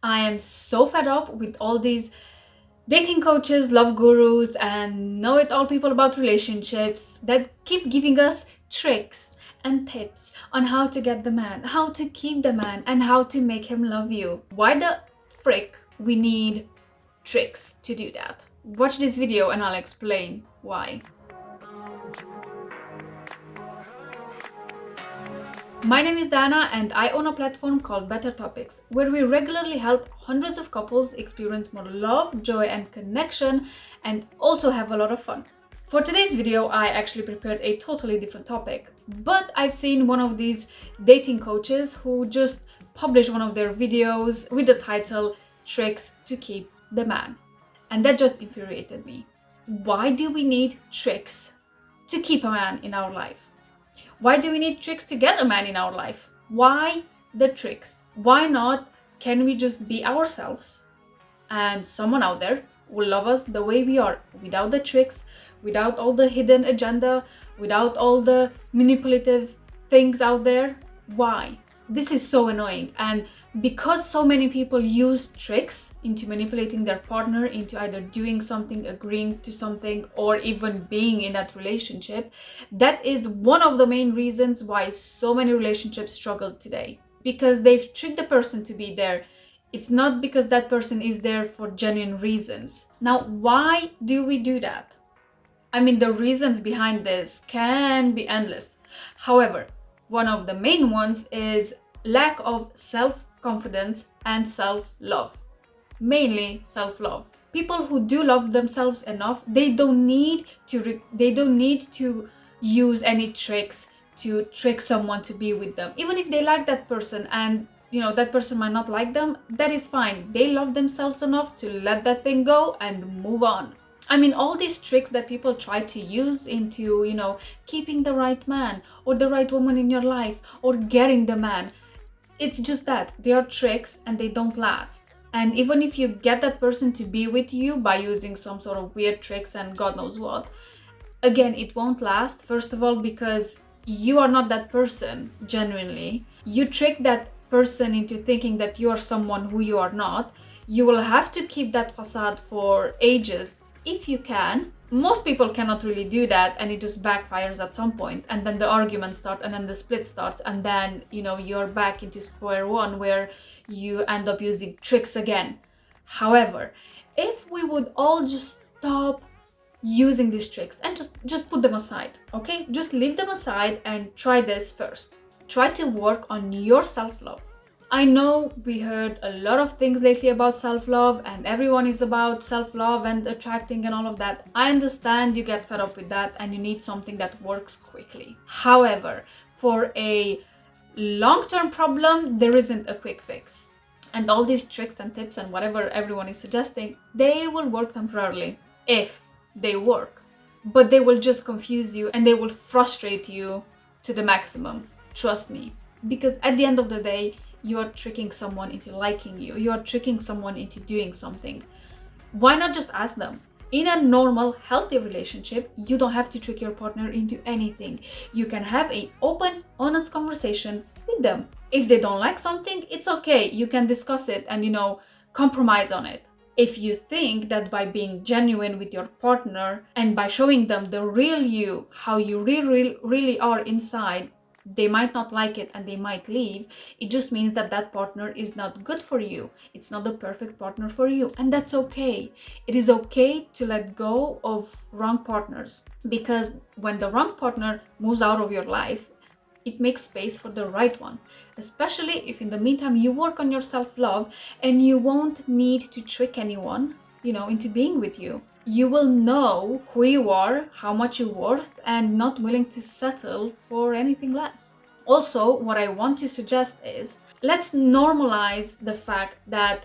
I am so fed up with all these dating coaches, love gurus, and know-it-all people about relationships that keep giving us tricks and tips on how to get the man, how to keep the man, and how to make him love you. Why the frick we need tricks to do that? Watch this video and I'll explain why. My name is Dana and I own a platform called Better Topics, where we regularly help hundreds of couples experience more love, joy and connection, and also have a lot of fun. For today's video, I actually prepared a totally different topic, but I've seen one of these dating coaches who just published one of their videos with the title Tricks to Keep the Man. And that just infuriated me. Why do we need tricks to keep a man in our life? Why do we need tricks to get a man in our life? Why the tricks? Why not can we just be ourselves and someone out there will love us the way we are, without the tricks, without all the hidden agenda, without all the manipulative things out there? Why? This is so annoying. And because so many people use tricks into manipulating their partner into either doing something, agreeing to something, or even being in that relationship, that is one of the main reasons why so many relationships struggle today. Because they've tricked the person to be there. It's not because that person is there for genuine reasons. Now, why do we do that? I mean, the reasons behind this can be endless. However, one of the main ones is lack of self-confidence and self-love. Mainly self-love. People who do love themselves enough, they don't need to use any tricks to trick someone to be with them. Even if they like that person and that person might not like them, that is fine. They love themselves enough to let that thing go and move on. I mean, all these tricks that people try to use into, keeping the right man or the right woman in your life or getting the man, it's just that they are tricks and they don't last. And even if you get that person to be with you by using some sort of weird tricks and God knows what, again, it won't last. First of all, because you are not that person genuinely. You trick that person into thinking that you are someone who you are not. You will have to keep that facade for ages if you can. Most people cannot really do that, and it just backfires at some point, and then the arguments start, and then the split starts, and then you're back into square one where you end up using tricks again. However, if we would all just stop using these tricks and just put them aside, okay? Just leave them aside and try this first. Try to work on your self-love. I know we heard a lot of things lately about self-love, and everyone is about self-love and attracting and all of that. I understand you get fed up with that and you need something that works quickly. However, for a long-term problem, there isn't a quick fix. And all these tricks and tips and whatever everyone is suggesting, they will work temporarily if they work. But they will just confuse you and they will frustrate you to the maximum. Trust me. Because at the end of the day, you are tricking someone into liking you. You are tricking someone into doing something. Why not just ask them? In a normal, healthy relationship, you don't have to trick your partner into anything. You can have an open, honest conversation with them. If they don't like something, it's okay. You can discuss it and, compromise on it. If you think that by being genuine with your partner and by showing them the real you, how you really are inside, they might not like it and they might leave. It just means that that partner is not good for you. It's not the perfect partner for you, and that's okay. It is okay to let go of wrong partners, because when the wrong partner moves out of your life, it makes space for the right one, especially if in the meantime you work on your self-love and you won't need to trick anyone, into being with you. You will know who you are, how much you're worth, and not willing to settle for anything less. Also, what I want to suggest is, let's normalize the fact that,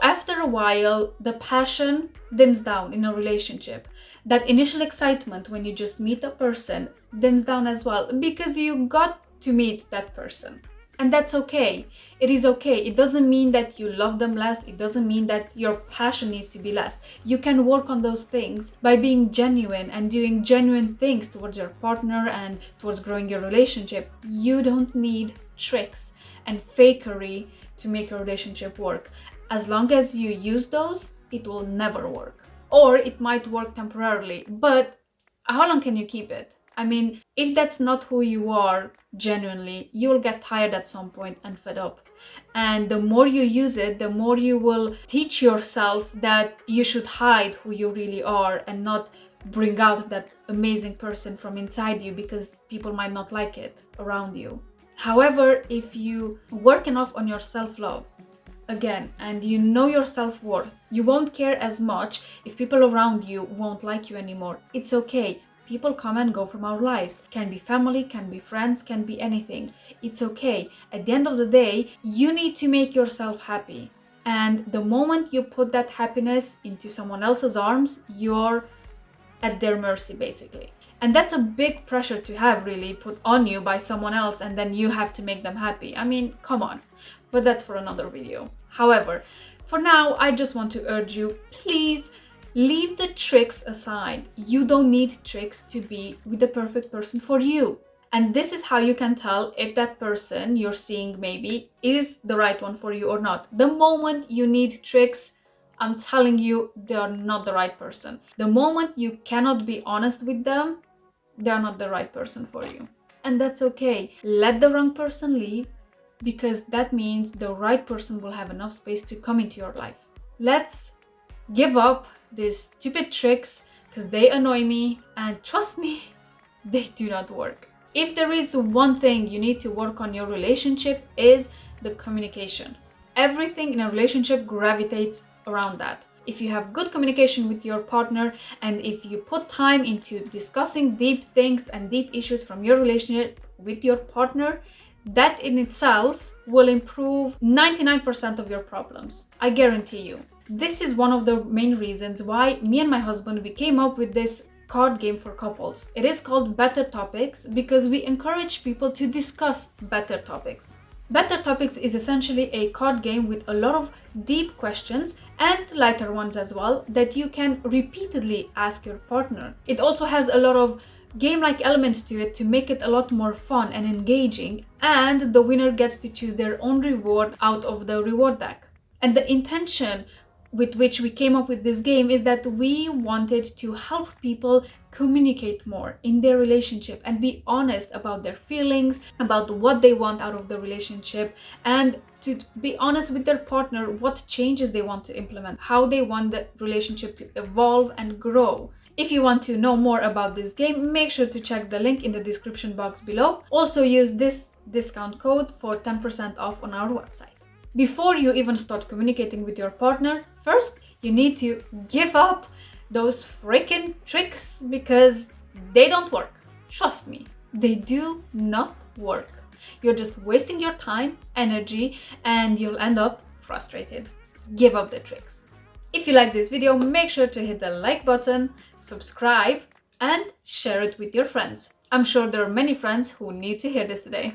after a while, the passion dims down in a relationship. That initial excitement when you just meet a person dims down as well, because you got to meet that person. And that's okay. It is okay. It doesn't mean that you love them less. It doesn't mean that your passion needs to be less. You can work on those things by being genuine and doing genuine things towards your partner and towards growing your relationship. You don't need tricks and fakery to make a relationship work. As long as you use those, it will never work. Or it might work temporarily, but how long can you keep it? I mean, if that's not who you are genuinely, you'll get tired at some point and fed up. And the more you use it, the more you will teach yourself that you should hide who you really are and not bring out that amazing person from inside you, because people might not like it around you. However, if you work enough on your self-love, again, and you know your self-worth, you won't care as much if people around you won't like you anymore. It's okay. People come and go from our lives. Can be family, can be friends, can be anything. It's okay. At the end of the day, you need to make yourself happy. And the moment you put that happiness into someone else's arms, you're at their mercy, basically. And that's a big pressure to have really put on you by someone else, and then you have to make them happy. I mean, come on. But that's for another video. However, for now, I just want to urge you, please leave the tricks aside. You don't need tricks to be with the perfect person for you. And this is how you can tell if that person you're seeing maybe is the right one for you or not. The moment you need tricks, I'm telling you, they are not the right person. The moment you cannot be honest with them, they are not the right person for you. And that's okay. Let the wrong person leave, because that means the right person will have enough space to come into your life. Let's give up these stupid tricks, because they annoy me, and trust me, they do not work. If there is one thing you need to work on your relationship, is the communication. Everything in a relationship gravitates around that. If you have good communication with your partner, and if you put time into discussing deep things and deep issues from your relationship with your partner, that in itself will improve 99% of your problems. I guarantee you. This is one of the main reasons why me and my husband, we came up with this card game for couples. It is called Better Topics, because we encourage people to discuss better topics. Better Topics is essentially a card game with a lot of deep questions and lighter ones as well that you can repeatedly ask your partner. It also has a lot of game-like elements to it to make it a lot more fun and engaging, and the winner gets to choose their own reward out of the reward deck. And the intention with which we came up with this game is that we wanted to help people communicate more in their relationship and be honest about their feelings, about what they want out of the relationship, and to be honest with their partner what changes they want to implement, how they want the relationship to evolve and grow. If you want to know more about this game, make sure to check the link in the description box below. Also use this discount code for 10% off on our website. Before you even start communicating with your partner, first you need to give up those freaking tricks, because they don't work. Trust me, they do not work. You're just wasting your time, energy, and you'll end up frustrated. Give up the tricks. If you like this video, make sure to hit the like button, subscribe, and share it with your friends. I'm sure there are many friends who need to hear this today.